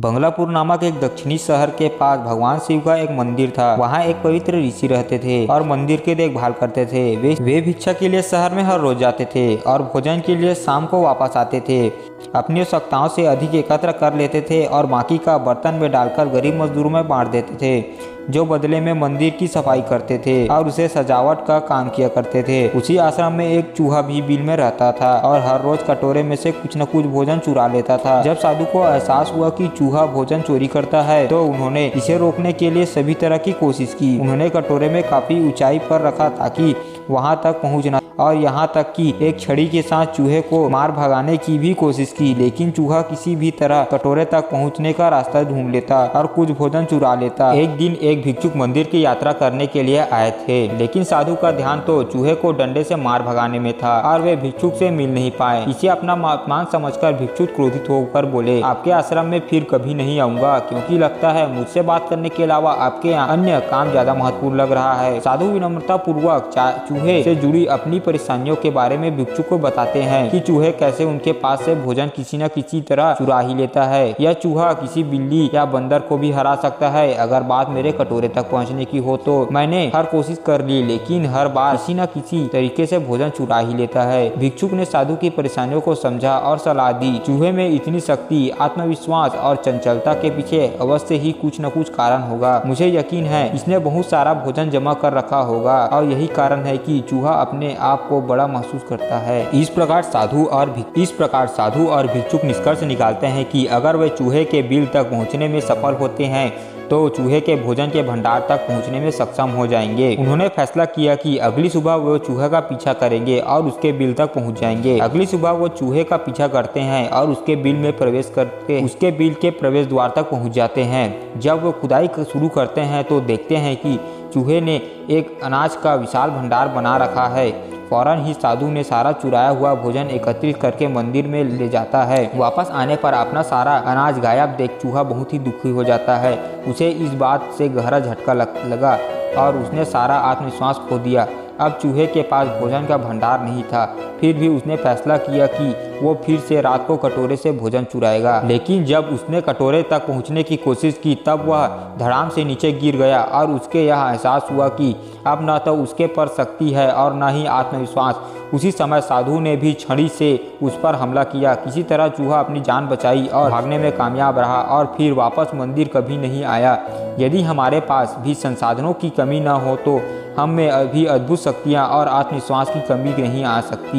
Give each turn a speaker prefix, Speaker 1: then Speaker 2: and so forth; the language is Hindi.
Speaker 1: बंगलापुर नामक एक दक्षिणी शहर के पास भगवान शिव का एक मंदिर था। वहाँ एक पवित्र ऋषि रहते थे और मंदिर की देखभाल करते थे। वे भिक्षा के लिए शहर में हर रोज जाते थे और भोजन के लिए शाम को वापस आते थे। अपनी आवश्यकताओं से अधिक एकत्र कर लेते थे और बाकी का बर्तन में डालकर गरीब मजदूरों में बांट देते थे, जो बदले में मंदिर की सफाई करते थे और उसे सजावट का काम किया करते थे। उसी आश्रम में एक चूहा भी बिल में रहता था और हर रोज कटोरे में से कुछ न कुछ भोजन चुरा लेता था। जब साधु को एहसास हुआ कि चूहा भोजन चोरी करता है तो उन्होंने इसे रोकने के लिए सभी तरह की कोशिश की। उन्होंने कटोरे में काफी ऊंचाई पर रखा ताकि वहां तक पहुंचना, और यहाँ तक कि एक छड़ी के साथ चूहे को मार भगाने की भी कोशिश की, लेकिन चूहा किसी भी तरह कटोरे तक पहुँचने का रास्ता ढूंढ लेता और कुछ भोजन चुरा लेता। एक दिन एक भिक्षुक मंदिर की यात्रा करने के लिए आए थे, लेकिन साधु का ध्यान तो चूहे को डंडे से मार भगाने में था और वे भिक्षुक से मिल नहीं पाए। इसे अपना अपमान समझकर भिक्षुक क्रोधित होकर बोले, आपके आश्रम में फिर कभी नहीं आऊंगा, क्योंकि लगता है मुझसे बात करने के अलावा आपके अन्य काम ज्यादा महत्वपूर्ण लग रहा है। साधु विनम्रता पूर्वक चूहे से जुड़ी अपनी परेशानियों के बारे में भिक्षुक को बताते हैं कि चूहे कैसे उनके पास से भोजन किसी न किसी तरह चुरा ही लेता है। यह चूहा किसी बिल्ली या बंदर को भी हरा सकता है। अगर बात मेरे कटोरे तक पहुंचने की हो तो मैंने हर कोशिश कर ली, लेकिन हर बार किसी न किसी तरीके से भोजन चुरा ही लेता है। भिक्षुक ने साधु की परेशानियों को समझा और सलाह दी। चूहे में इतनी शक्ति, आत्मविश्वास और चंचलता के पीछे अवश्य ही कुछ न कुछ कारण होगा। मुझे यकीन है इसने बहुत सारा भोजन जमा कर रखा होगा और यही कारण है कि चूहा अपने आप को बड़ा महसूस करता है। इस प्रकार साधु और भिक्षुक निष्कर्ष निकालते हैं कि अगर वे चूहे के बिल तक पहुंचने में सफल होते हैं तो चूहे के भोजन के भंडार तक पहुंचने में सक्षम हो जाएंगे। उन्होंने फैसला किया कि अगली सुबह वो चूहे का पीछा करेंगे और उसके बिल तक पहुंच जाएंगे। अगली सुबह वो चूहे का पीछा करते हैं और उसके बिल में प्रवेश करके उसके बिल के प्रवेश द्वार तक पहुंच जाते हैं। जब वो खुदाई शुरू करते हैं तो देखते हैं कि चूहे ने एक अनाज का विशाल भंडार बना रखा है। फौरन ही साधु ने सारा चुराया हुआ भोजन एकत्रित करके मंदिर में ले जाता है। वापस आने पर अपना सारा अनाज गायब देख चूहा बहुत ही दुखी हो जाता है। उसे इस बात से गहरा झटका लगा और उसने सारा आत्मविश्वास खो दिया। अब चूहे के पास भोजन का भंडार नहीं था, फिर भी उसने फैसला किया कि वो फिर से रात को कटोरे से भोजन चुराएगा। लेकिन जब उसने कटोरे तक पहुंचने की कोशिश की तब वह धड़ाम से नीचे गिर गया और उसके यह एहसास हुआ कि अब न तो उसके पर शक्ति है और न ही आत्मविश्वास। उसी समय साधु ने भी छड़ी से उस पर हमला किया। किसी तरह चूहा अपनी जान बचाई और भागने में कामयाब रहा और फिर वापस मंदिर कभी नहीं आया। यदि हमारे पास भी संसाधनों की कमी न हो तो हम में भी अद्भुत शक्तियाँ और आत्मविश्वास की कमी नहीं आ सकती।